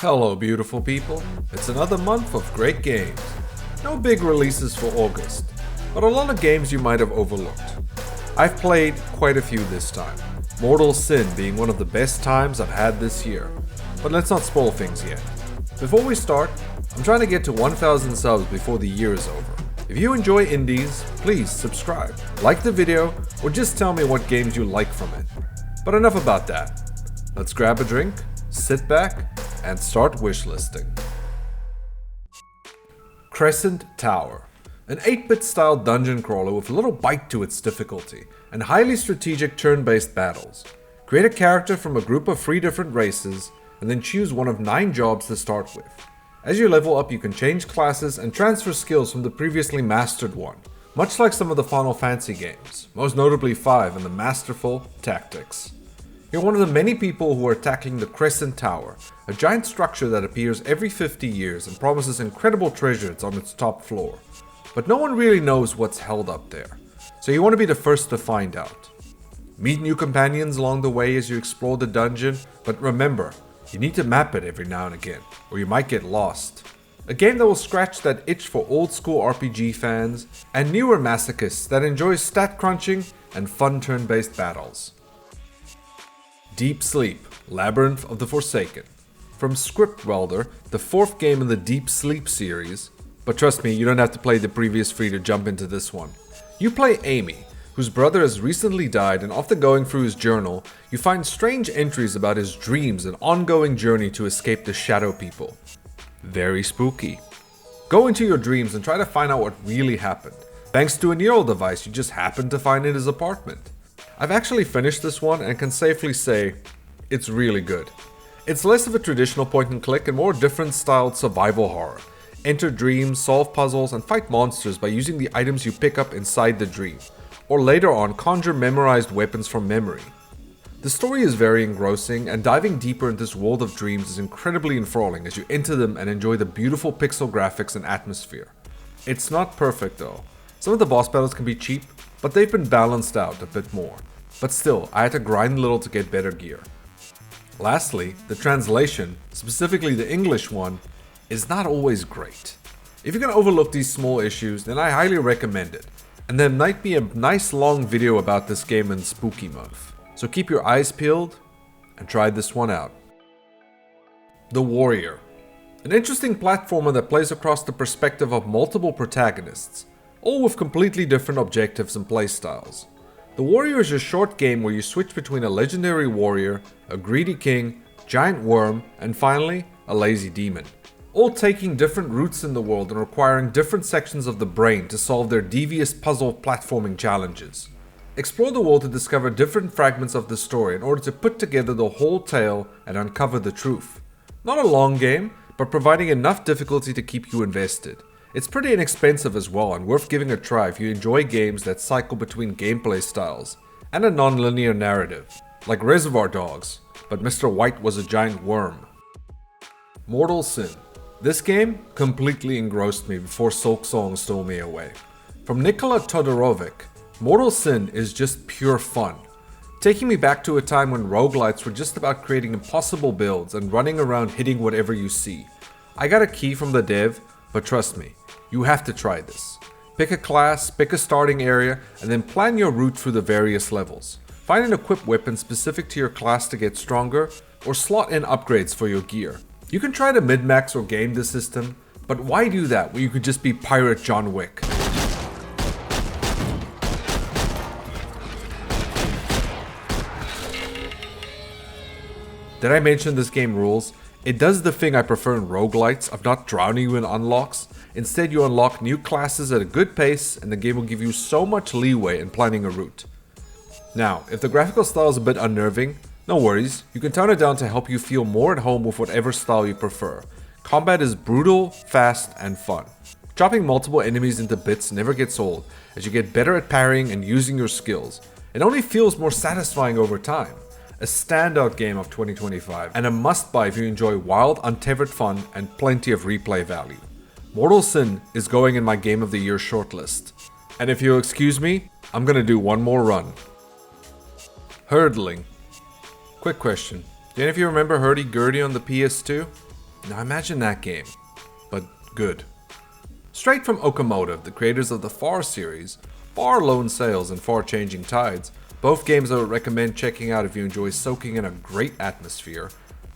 Hello beautiful people, it's another month of great games. No big releases for August, but a lot of games you might have overlooked. I've played quite a few this time, Mortal Sin being one of the best times I've had this year. But let's not spoil things yet. Before we start, I'm trying to get to 1,000 subs before the year is over. If you enjoy indies, please subscribe, like the video, or just tell me what games you like from it. But enough about that. Let's grab a drink, sit back, and start wishlisting. Crescent Tower, an 8-bit style dungeon crawler with a little bite to its difficulty, and highly strategic turn-based battles. Create a character from a group of 3 different races, and then choose one of 9 jobs to start with. As you level up, you can change classes and transfer skills from the previously mastered one, much like some of the Final Fantasy games, most notably 5 and the masterful Tactics. You're one of the many people who are tackling the Crescent Tower, a giant structure that appears every 50 years and promises incredible treasures on its top floor. But no one really knows what's held up there, so you want to be the first to find out. Meet new companions along the way as you explore the dungeon, but remember, you need to map it every now and again, or you might get lost. A game that will scratch that itch for old school RPG fans and newer masochists that enjoy stat crunching and fun turn-based battles. Deep Sleep, Labyrinth of the Forsaken. From Script Welder, the 4th game in the Deep Sleep series, but trust me, you don't have to play the previous 3 to jump into this one. You play Amy, whose brother has recently died, and after going through his journal, you find strange entries about his dreams and ongoing journey to escape the Shadow People. Very spooky. Go into your dreams and try to find out what really happened, thanks to a neural device you just happened to find in his apartment. I've actually finished this one and can safely say, it's really good. It's less of a traditional point and click and more different styled survival horror. Enter dreams, solve puzzles, and fight monsters by using the items you pick up inside the dream, or later on conjure memorized weapons from memory. The story is very engrossing, and diving deeper into this world of dreams is incredibly enthralling as you enter them and enjoy the beautiful pixel graphics and atmosphere. It's not perfect though. Some of the boss battles can be cheap, but they've been balanced out a bit more. But still, I had to grind a little to get better gear. Lastly, the translation, specifically the English one, is not always great. If you can overlook these small issues, then I highly recommend it. And there might be a nice long video about this game in Spooky Month. So keep your eyes peeled and try this one out. The Warrior. An interesting platformer that plays across the perspective of multiple protagonists, all with completely different objectives and playstyles. The Warrior is a short game where you switch between a legendary warrior, a greedy king, giant worm, and finally, a lazy demon. All taking different routes in the world and requiring different sections of the brain to solve their devious puzzle platforming challenges. Explore the world to discover different fragments of the story in order to put together the whole tale and uncover the truth. Not a long game, but providing enough difficulty to keep you invested. It's pretty inexpensive as well and worth giving a try if you enjoy games that cycle between gameplay styles and a non-linear narrative, like Reservoir Dogs, but Mr. White was a giant worm. Mortal Sin. This game completely engrossed me before Silksong stole me away. From Nikola Todorovic, Mortal Sin is just pure fun, taking me back to a time when roguelites were just about creating impossible builds and running around hitting whatever you see. I got a key from the dev, but trust me, you have to try this. Pick a class, pick a starting area, and then plan your route through the various levels. Find an equipped weapon specific to your class to get stronger, or slot in upgrades for your gear. You can try to min-max or game the system, but why do that when you could just be Pirate John Wick? Did I mention this game rules? It does the thing I prefer in roguelites of not drowning you in unlocks. Instead, you unlock new classes at a good pace and the game will give you so much leeway in planning a route. Now, if the graphical style is a bit unnerving, no worries, you can tone it down to help you feel more at home with whatever style you prefer. Combat is brutal, fast, and fun. Chopping multiple enemies into bits never gets old as you get better at parrying and using your skills. It only feels more satisfying over time. A standout game of 2025 and a must-buy if you enjoy wild, untethered fun and plenty of replay value. Mortal Sin is going in my Game of the Year shortlist. And if you'll excuse me, I'm gonna do one more run. Herdling. Quick question. Do any of you remember Hurdy-Gurdy on the PS2? Now imagine that game, but good. Straight from Okamotive, the creators of the Far series, Far Lone Sails and Far Changing Tides, both games I would recommend checking out if you enjoy soaking in a great atmosphere,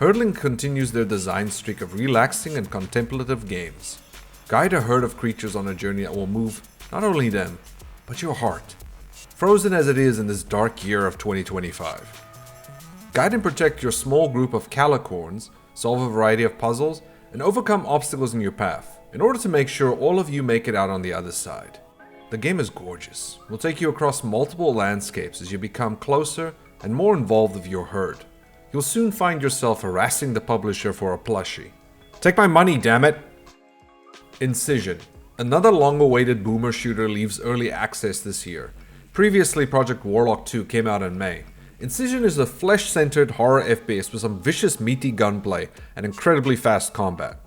Herdling continues their design streak of relaxing and contemplative games. Guide a herd of creatures on a journey that will move not only them, but your heart. Frozen as it is in this dark year of 2025. Guide and protect your small group of calicorns, solve a variety of puzzles, and overcome obstacles in your path, in order to make sure all of you make it out on the other side. The game is gorgeous. It will take you across multiple landscapes as you become closer and more involved with your herd. You'll soon find yourself harassing the publisher for a plushie. Take my money, damn it! Incision. Another long-awaited boomer shooter leaves early access this year. Previously, Project Warlock 2 came out in May. Incision is a flesh-centered horror FPS with some vicious meaty gunplay and incredibly fast combat.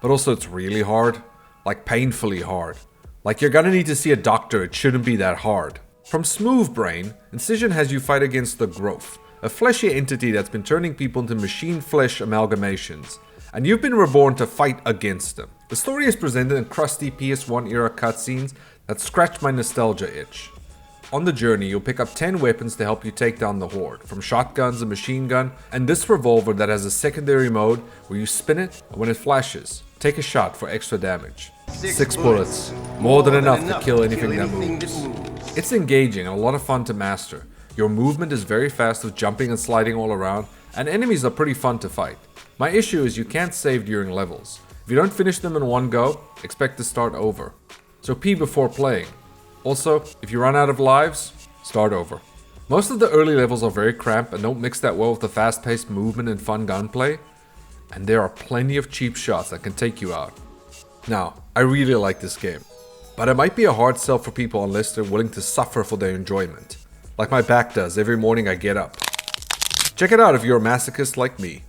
But also it's really hard. Like painfully hard. Like you're gonna need to see a doctor, it shouldn't be that hard. From Smooth Brain, Incision has you fight against the Growth, a fleshy entity that's been turning people into machine flesh amalgamations, and you've been reborn to fight against them. The story is presented in crusty PS1 era cutscenes that scratch my nostalgia itch. On the journey, you'll pick up 10 weapons to help you take down the horde, from shotguns, a machine gun, and this revolver that has a secondary mode where you spin it, and when it flashes, take a shot for extra damage. 6 bullets, more than enough to kill anything that moves. It's engaging and a lot of fun to master. Your movement is very fast with jumping and sliding all around, and enemies are pretty fun to fight. My issue is you can't save during levels. If you don't finish them in one go, expect to start over. So pee before playing. Also, if you run out of lives, start over. Most of the early levels are very cramped and don't mix that well with the fast-paced movement and fun gunplay, and there are plenty of cheap shots that can take you out. Now, I really like this game, but it might be a hard sell for people unless they're willing to suffer for their enjoyment. Like my back does every morning I get up. Check it out if you're a masochist like me.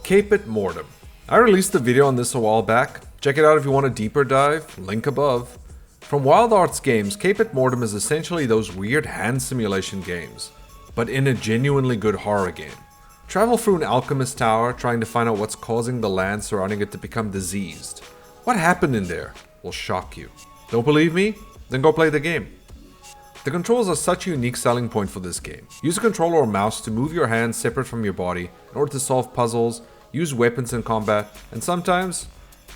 Caput Mortum. I released a video on this a while back. Check it out if you want a deeper dive, link above. From Wild Arts Games, Caput Mortum is essentially those weird hand simulation games, but in a genuinely good horror game. Travel through an alchemist tower trying to find out what's causing the land surrounding it to become diseased. What happened in there will shock you. Don't believe me? Then go play the game. The controls are such a unique selling point for this game. Use a controller or mouse to move your hands separate from your body in order to solve puzzles, use weapons in combat, and sometimes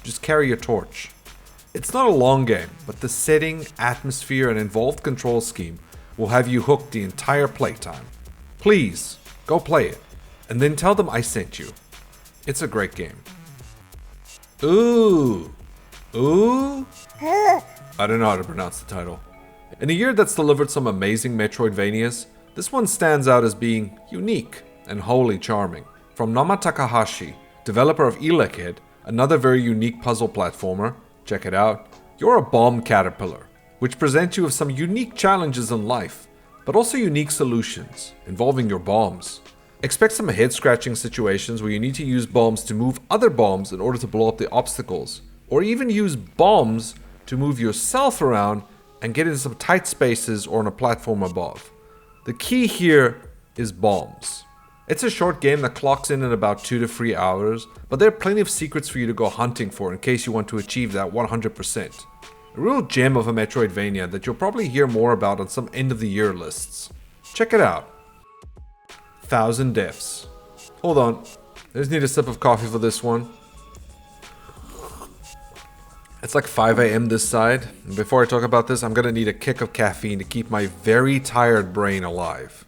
just carry your torch. It's not a long game, but the setting, atmosphere, and involved control scheme will have you hooked the entire playtime. Please, go play it, and then tell them I sent you. It's a great game. Ooh. I don't know how to pronounce the title. In a year that's delivered some amazing Metroidvanias, this one stands out as being unique and wholly charming. From Nama Takahashi, developer of Elekid, another very unique puzzle platformer, check it out. You're a bomb caterpillar, which presents you with some unique challenges in life, but also unique solutions involving your bombs. Expect some head-scratching situations where you need to use bombs to move other bombs in order to blow up the obstacles, or even use bombs to move yourself around and get into some tight spaces or on a platform above. The key here is bombs. It's a short game that clocks in about 2 to 3 hours, but there are plenty of secrets for you to go hunting for in case you want to achieve that 100%. A real gem of a Metroidvania that you'll probably hear more about on some end of the year lists. Check it out. 1,000 Deaths. Hold on, I just need a sip of coffee for this one. It's like 5 AM this side, and before I talk about this, I'm gonna need a kick of caffeine to keep my very tired brain alive.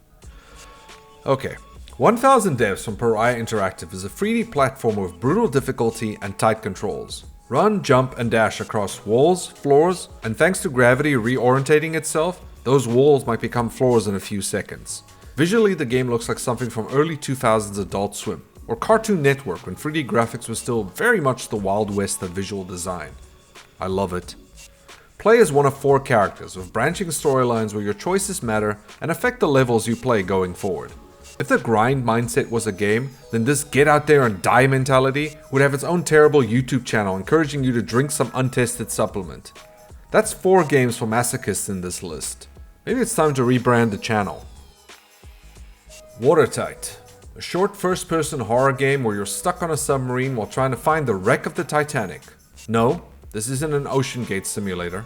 Okay. 1,000 Deaths from Pariah Interactive is a 3D platformer with brutal difficulty and tight controls. Run, jump, and dash across walls, floors, and thanks to gravity reorientating itself, those walls might become floors in a few seconds. Visually, the game looks like something from early 2000s Adult Swim, or Cartoon Network when 3D graphics was still very much the Wild West of visual design. I love it. Play as one of 4 characters, with branching storylines where your choices matter and affect the levels you play going forward. If the grind mindset was a game, then this get out there and die mentality would have its own terrible YouTube channel encouraging you to drink some untested supplement. That's 4 games for masochists in this list. Maybe it's time to rebrand the channel. Watertight. A short first-person horror game where you're stuck on a submarine while trying to find the wreck of the Titanic. No, this isn't an Ocean Gate simulator.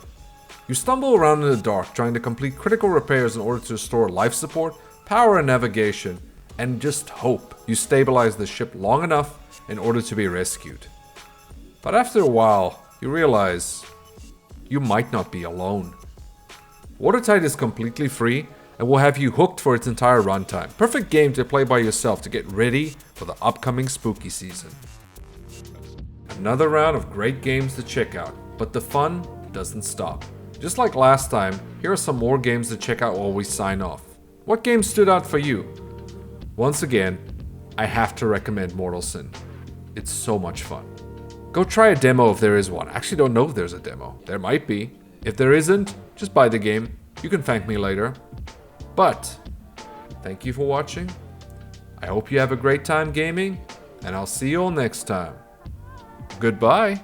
You stumble around in the dark trying to complete critical repairs in order to restore life support, power and navigation, and just hope you stabilize the ship long enough in order to be rescued. But after a while, you realize you might not be alone. Watertight is completely free and will have you hooked for its entire runtime. Perfect game to play by yourself to get ready for the upcoming spooky season. Another round of great games to check out, but the fun doesn't stop. Just like last time, here are some more games to check out while we sign off. What game stood out for you? Once again, I have to recommend Mortal Sin. It's so much fun. Go try a demo if there is one. I actually don't know if there's a demo. There might be. If there isn't, just buy the game. You can thank me later. But, thank you for watching. I hope you have a great time gaming, and I'll see you all next time. Goodbye.